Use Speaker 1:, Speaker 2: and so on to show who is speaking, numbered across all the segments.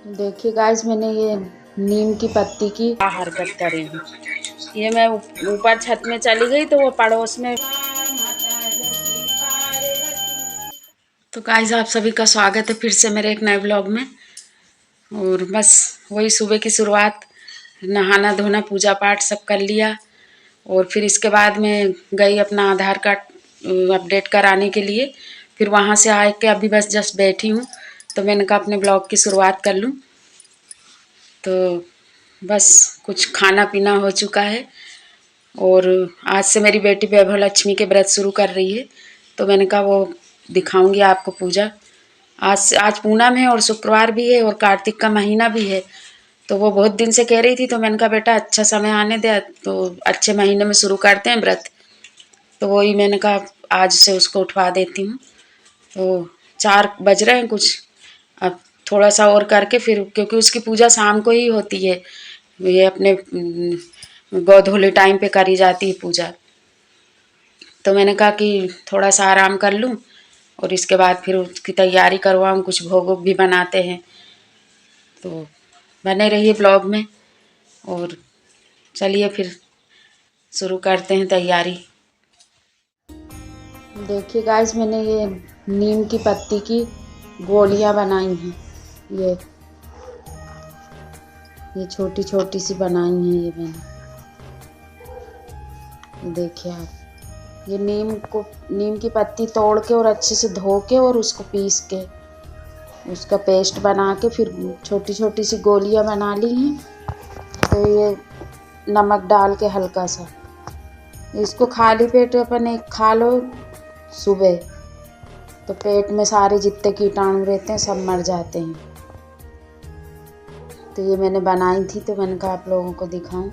Speaker 1: देखिए गाइस, मैंने ये नीम की पत्ती की हरकत करी है। ये मैं ऊपर छत में चली गई तो वो पड़ोस में। तो गाइस, आप सभी का स्वागत है फिर से मेरे एक नए ब्लॉग में। और बस वही सुबह की शुरुआत, नहाना धोना पूजा पाठ सब कर लिया। और फिर इसके बाद में गई अपना आधार कार्ड अपडेट कराने के लिए। फिर वहाँ से आए के अभी बस जस्ट बैठी हूँ, तो मैंने कहा अपने ब्लॉग की शुरुआत कर लूँ। तो बस कुछ खाना पीना हो चुका है और आज से मेरी बेटी वैभव लक्ष्मी के व्रत शुरू कर रही है, तो मैंने कहा वो दिखाऊंगी आपको पूजा। आज पूनम है और शुक्रवार भी है और कार्तिक का महीना भी है। तो वो बहुत दिन से कह रही थी, तो मैंने कहा बेटा अच्छा समय आने दे, तो अच्छे महीने में शुरू करते हैं व्रत। तो वही मैंने कहा आज से उसको उठवा देती हूँ। तो 4 बज रहे हैं कुछ, अब थोड़ा सा और करके फिर, क्योंकि उसकी पूजा शाम को ही होती है। ये अपने गोधूली टाइम पे करी जाती है पूजा। तो मैंने कहा कि थोड़ा सा आराम कर लूँ और इसके बाद फिर उसकी तैयारी करवाऊँ। कुछ भोग वोग भी बनाते हैं, तो बने रहिए ब्लॉग में। और चलिए फिर शुरू करते हैं तैयारी। देखिए गाइस, मैंने ये नीम की पत्ती की गोलियां बनाई हैं। ये छोटी छोटी सी बनाई हैं ये मैंने। देखिए आप, ये नीम की पत्ती तोड़ के और अच्छे से धो के और उसको पीस के उसका पेस्ट बना के फिर छोटी छोटी सी गोलियां बना ली हैं। तो ये नमक डाल के हल्का सा इसको खाली पेट अपन एक खा लो सुबह, तो पेट में सारे जितने कीटाणु रहते हैं सब मर जाते हैं। तो ये मैंने बनाई थी, तो मैंने कहा आप लोगों को दिखाऊं।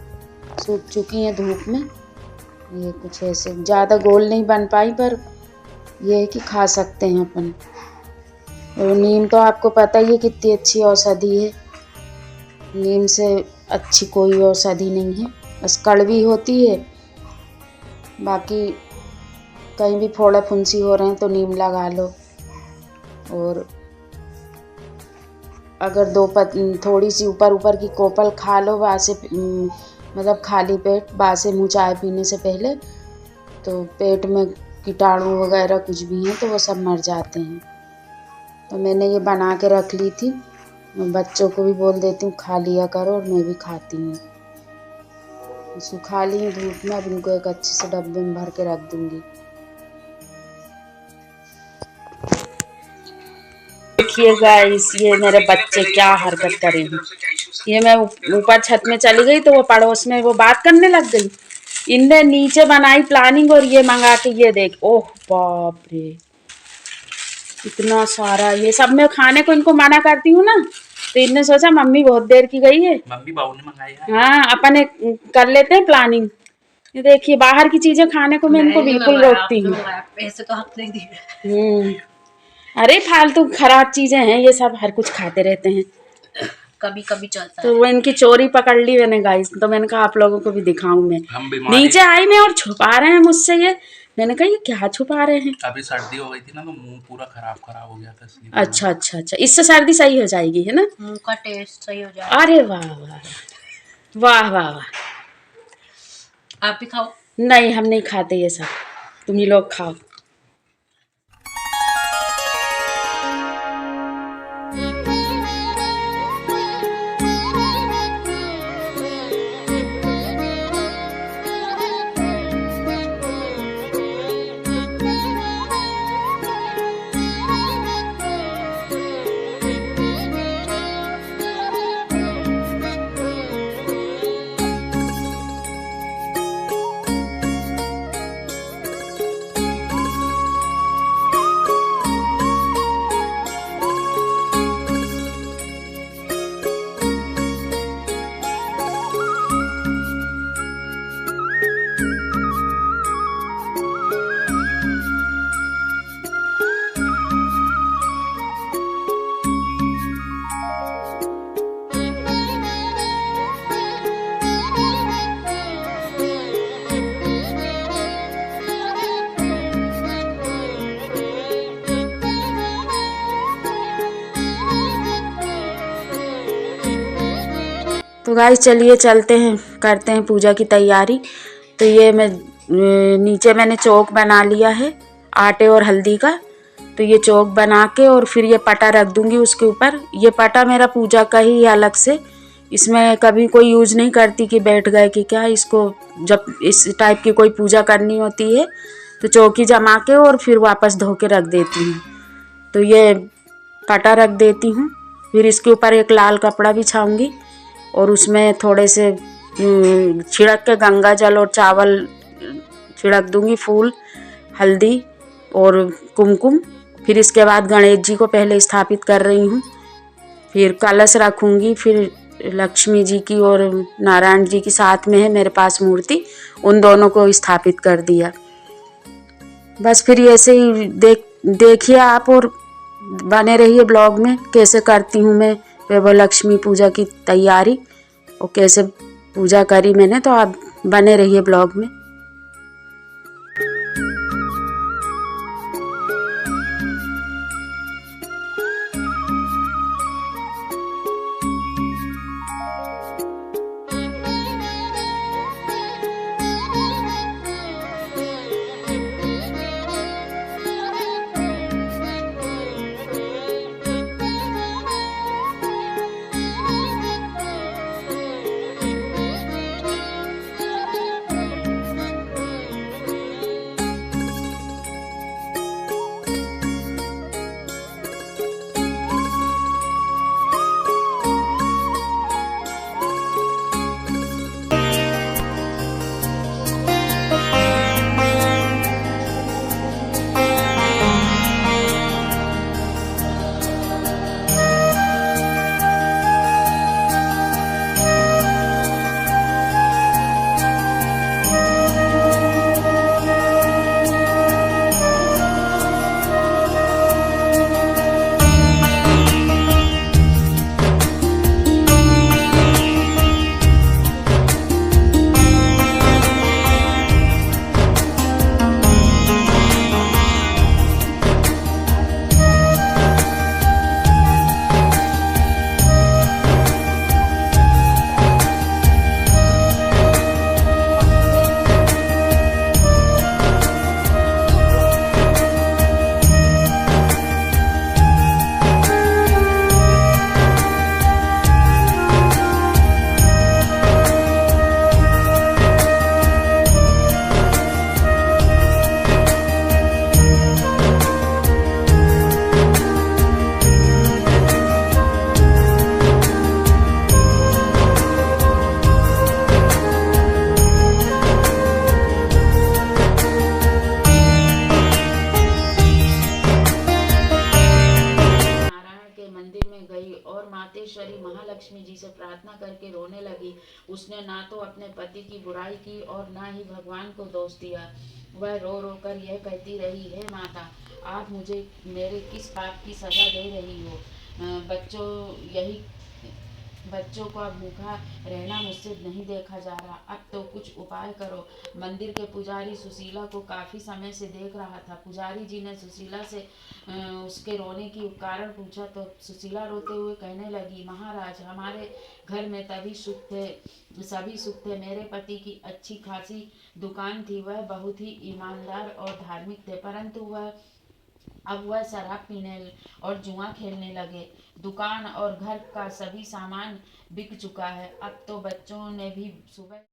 Speaker 1: सूख चुकी हैं धूप में। ये कुछ ऐसे ज़्यादा गोल नहीं बन पाई, पर ये है कि खा सकते हैं अपन। और नीम तो आपको पता ही है कितनी अच्छी औषधि है। नीम से अच्छी कोई औषधि नहीं है, बस कड़वी होती है। बाकी कहीं भी फोड़ा फुंसी हो रहे हैं तो नीम लगा लो। और अगर थोड़ी सी ऊपर की कोपल खा लो बासे, मतलब खाली पेट बासे मुँह चाय पीने से पहले, तो पेट में कीटाणु वगैरह कुछ भी हैं तो वो सब मर जाते हैं। तो मैंने ये बना के रख ली थी। मैं बच्चों को भी बोल देती हूँ खा लिया करो, और मैं भी खाती हूँ। सुखा ली हूँ धूप में, अब इनको एक अच्छे से डब्बे में भर के रख दूँगी। देखिए गाइस, ये मेरे बच्चे क्या हरकत करेंगे। ये मैं ऊपर छत में चली गई तो वो पड़ोस में वो बात करने लग गई। इनने नीचे बनाई प्लानिंग और ये मंगा के ये देख, ओह बाप रे, इतना सारा। ये सब मैं खाने को इनको मना करती हूँ ना, तो इनने सोचा मम्मी बहुत देर की गई है,
Speaker 2: मम्मी बाबू ने मंगाई है।
Speaker 1: हाँ अपन कर लेते हैं प्लानिंग। ये देखिए बाहर की चीजें खाने को मैं इनको बिल्कुल रोकती हूँ।
Speaker 2: पैसे तो आप नहीं दिए।
Speaker 1: अरे फालतू खराब चीजें हैं ये सब, हर कुछ खाते रहते हैं।
Speaker 2: कभी कभी चलता
Speaker 1: तो वो इनकी चोरी पकड़ ली मैंने गाइस, तो मैंने कहा आप लोगों को भी दिखाऊं मैं। नीचे आई मैं और छुपा रहे हैं मुझसे ये। मैंने कहा ये क्या छुपा रहे हैं।
Speaker 2: अभी सर्दी हो गई थी ना, तो मुंह पूरा खराब हो गया था इसलिए।
Speaker 1: अच्छा अच्छा अच्छा, इससे सर्दी सही हो जाएगी है ना,
Speaker 2: मुंह का टेस्ट सही हो जाएगा।
Speaker 1: अरे वाह वाह वाह वाह वाह।
Speaker 2: आप भी खाओ।
Speaker 1: नहीं हम नहीं खाते ये सब, तुम ही लोग खाओ। तो गाइस चलिए चलते हैं, करते हैं पूजा की तैयारी। तो ये नीचे मैंने चौक बना लिया है आटे और हल्दी का। तो ये चौक बना के और फिर ये पटा रख दूंगी उसके ऊपर। ये पटा मेरा पूजा का ही अलग से, इसमें कभी कोई यूज नहीं करती कि बैठ गए कि क्या। इसको जब इस टाइप की कोई पूजा करनी होती है तो चौकी जमा के और फिर वापस धो के रख देती हूँ। तो ये पटा रख देती हूँ। फिर इसके ऊपर एक लाल कपड़ा बिछाऊंगी और उसमें थोड़े से छिड़क के गंगा जल और चावल छिड़क दूंगी, फूल, हल्दी और कुमकुम। फिर इसके बाद गणेश जी को पहले स्थापित कर रही हूँ, फिर कलश रखूँगी, फिर लक्ष्मी जी की और नारायण जी की साथ में है मेरे पास मूर्ति, उन दोनों को स्थापित कर दिया। बस फिर ऐसे ही देखिए आप और बने रहिए ब्लॉग में कैसे करती हूँ मैं वैभव लक्ष्मी पूजा की तैयारी और कैसे पूजा करी मैंने। तो आप बने रहिए ब्लॉग में। मातेश्वरी महालक्ष्मी जी से प्रार्थना करके रोने लगी। उसने ना तो अपने पति की बुराई की और ना ही भगवान को दोष दिया। वह रो रो कर यह कहती रही, हे माता, आप मुझे मेरे किस पाप की सजा दे रही हो? बच्चों को अब भूखा रहना मुझसे नहीं देखा जा रहा। अब तो कुछ उपाय करो। मंदिर के पुजारी सुशीला को काफ़ी समय से देख रहा था। पुजारी जी ने सुशीला से उसके रोने की कारण पूछा तो सुशीला रोते हुए कहने लगी, महाराज, हमारे घर में सभी सुख थे। मेरे पति की अच्छी खासी दुकान थी। वह बहुत ही ईमानदार और धार्मिक थे, परंतु अब वह शराब पीने और जुआ खेलने लगे। दुकान और घर का सभी सामान बिक चुका है। अब तो बच्चों ने भी सुबह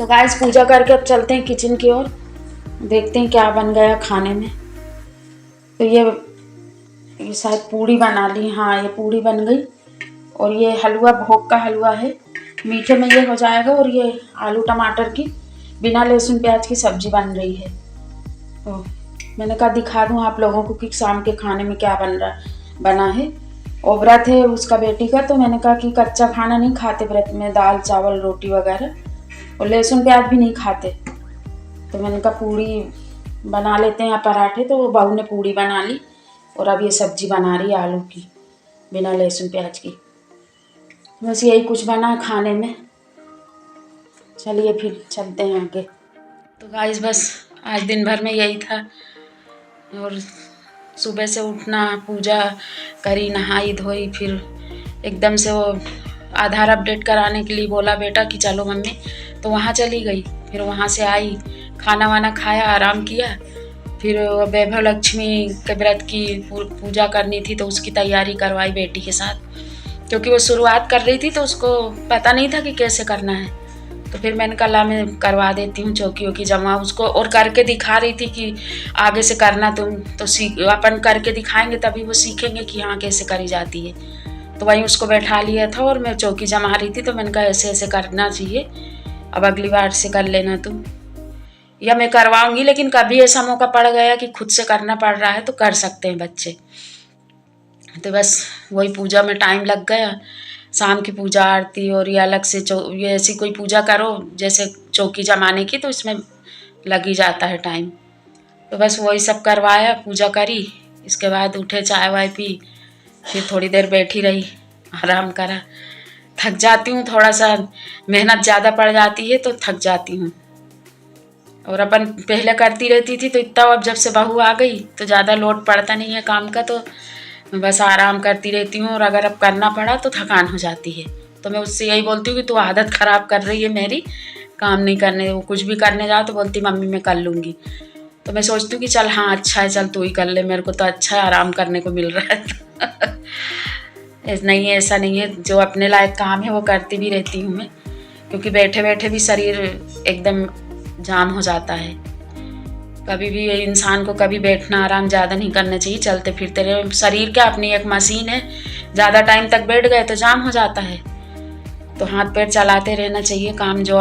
Speaker 1: तो गाइस पूजा करके अब चलते हैं किचन की ओर, देखते हैं क्या बन गया खाने में। तो ये शायद पूड़ी बना ली, हाँ ये पूड़ी बन गई। और ये हलवा भोग का हलवा है, मीठे में ये हो जाएगा। और ये आलू टमाटर की बिना लहसुन प्याज की सब्जी बन रही है। तो मैंने कहा दिखा दूँ आप लोगों को कि शाम के खाने में क्या बना है। और व्रत है उसका बेटी का, तो मैंने कहा कि कच्चा खाना नहीं खाते व्रत में, दाल चावल रोटी वगैरह, और लहसुन प्याज भी नहीं खाते। तो मैंने कहा पूड़ी बना लेते हैं या पराठे। तो बहू ने पूड़ी बना ली और अब ये सब्जी बना रही है आलू की बिना लहसुन प्याज की। बस यही कुछ बना खाने में। चलिए फिर चलते हैं आगे। तो गाइस बस आज दिन भर में यही था। और सुबह से उठना, पूजा करी, नहाई धोई, फिर एकदम से वो आधार अपडेट कराने के लिए बोला बेटा कि चलो मम्मी, तो वहाँ चली गई। फिर वहाँ से आई, खाना वाना खाया, आराम किया। फिर वैभव लक्ष्मी के व्रत की पूजा करनी थी, तो उसकी तैयारी करवाई बेटी के साथ, क्योंकि वो शुरुआत कर रही थी तो उसको पता नहीं था कि कैसे करना है। तो फिर मैंने कहा ला मैं करवा देती हूँ चौकी वौकी जमा उसको, और करके दिखा रही थी कि आगे से करना तुम तो अपन करके दिखाएंगे तभी वो सीखेंगे कि हाँ कैसे करी जाती है। तो वहीं उसको बैठा लिया था और मैं चौकी जमा रही थी। तो मैंने कहा ऐसे ऐसे करना चाहिए, अब अगली बार से कर लेना तुम, या मैं करवाऊंगी। लेकिन कभी ऐसा मौका पड़ गया कि खुद से करना पड़ रहा है तो कर सकते हैं बच्चे। तो बस वही पूजा में टाइम लग गया, शाम की पूजा आरती, और ये अलग से ये ऐसी कोई पूजा करो जैसे चौकी जमाने की, तो इसमें लग ही जाता है टाइम। तो बस वही सब करवाया, पूजा करी, इसके बाद उठे, चाय वाय पी, फिर थोड़ी देर बैठी रही, आराम करा। थक जाती हूँ थोड़ा सा, मेहनत ज़्यादा पड़ जाती है तो थक जाती हूँ। और अपन पहले करती रहती थी तो इतना, अब जब से बहू आ गई तो ज़्यादा लोड पड़ता नहीं है काम का, तो बस आराम करती रहती हूँ। और अगर अब करना पड़ा तो थकान हो जाती है। तो मैं उससे यही बोलती हूँ कि तू आदत ख़राब कर रही है मेरी, काम नहीं करने, वो कुछ भी करने जाओ तो बोलती मम्मी मैं कर लूँगी। तो मैं सोचती हूँ कि चल हाँ अच्छा है, चल तू ही कर ले, मेरे को तो अच्छा है, आराम करने को मिल रहा है। नहीं है, ऐसा नहीं है, जो अपने लायक काम है वो करती भी रहती हूँ मैं, क्योंकि बैठे बैठे भी शरीर एकदम जाम हो जाता है। कभी भी इंसान को कभी बैठना आराम ज़्यादा नहीं करना चाहिए, चलते फिरते रहे। शरीर क्या अपनी एक मशीन है, ज़्यादा टाइम तक बैठ गए तो जाम हो जाता है। तो हाथ पैर चलाते रहना चाहिए, काम जो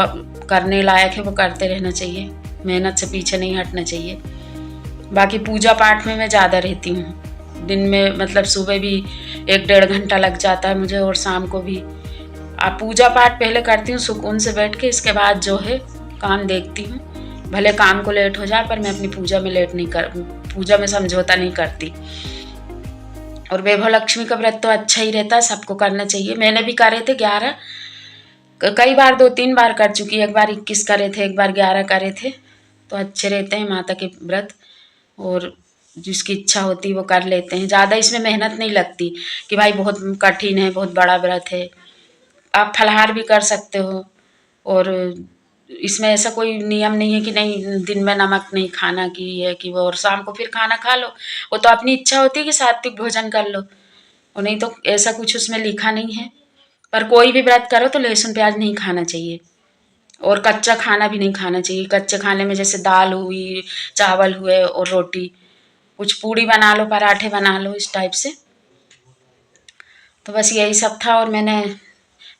Speaker 1: करने लायक है वो करते रहना चाहिए, मेहनत से पीछे नहीं हटना चाहिए। बाकी पूजा पाठ में मैं ज़्यादा रहती हूँ, दिन में मतलब सुबह भी 1-1.5 घंटा लग जाता है मुझे, और शाम को भी। आप पूजा पाठ पहले करती हूँ सुकून से बैठ के, इसके बाद जो है काम देखती हूँ। भले काम को लेट हो जाए पर मैं अपनी पूजा में पूजा में समझौता नहीं करती। और वैभव लक्ष्मी का व्रत तो अच्छा ही रहता है, सबको करना चाहिए। मैंने भी करे थे 11, कई बार 2-3 बार कर चुकी, एक बार 21 करे थे, एक बार 11 करे थे। तो अच्छे रहते हैं माता के व्रत, और जिसकी इच्छा होती है वो कर लेते हैं। ज़्यादा इसमें मेहनत नहीं लगती कि भाई बहुत कठिन है, बहुत बड़ा व्रत है। आप फलाहार भी कर सकते हो, और इसमें ऐसा कोई नियम नहीं है कि नहीं दिन में नमक नहीं खाना की है कि वो, और शाम को फिर खाना खा लो। वो तो अपनी इच्छा होती है कि सात्विक भोजन कर लो, और नहीं तो ऐसा कुछ उसमें लिखा नहीं है। पर कोई भी व्रत करो तो लहसुन प्याज नहीं खाना चाहिए, और कच्चा खाना भी नहीं खाना चाहिए। कच्चे खाने में जैसे दाल हुई, चावल हुए और रोटी, कुछ पूड़ी बना लो, पराठे बना लो, इस टाइप से। तो बस यही सब था। और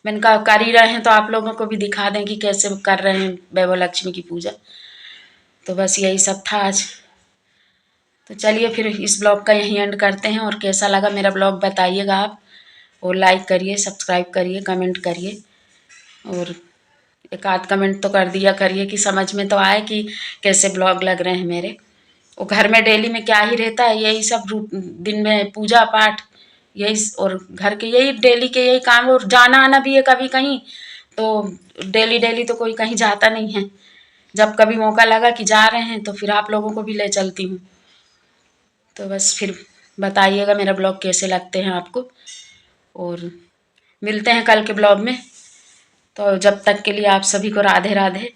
Speaker 1: मैंने कहा कर ही रहे हैं तो आप लोगों को भी दिखा दें कि कैसे कर रहे हैं वैभव लक्ष्मी की पूजा। तो बस यही सब था आज। तो चलिए फिर इस ब्लॉग का यहीं एंड करते हैं, और कैसा लगा मेरा ब्लॉग बताइएगा आप, और लाइक करिए, सब्सक्राइब करिए, कमेंट करिए, और एक आध कमेंट तो कर दिया करिए कि समझ में तो आए कि कैसे ब्लॉग लग रहे हैं मेरे। वो घर में डेली में क्या ही रहता है, यही सब दिन में पूजा पाठ यही, और घर के यही डेली के यही काम। और जाना आना भी है कभी कहीं, तो डेली डेली तो कोई कहीं जाता नहीं है। जब कभी मौका लगा कि जा रहे हैं तो फिर आप लोगों को भी ले चलती हूँ। तो बस फिर बताइएगा मेरा ब्लॉग कैसे लगते हैं आपको, और मिलते हैं कल के ब्लॉग में। तो जब तक के लिए आप सभी को राधे राधे।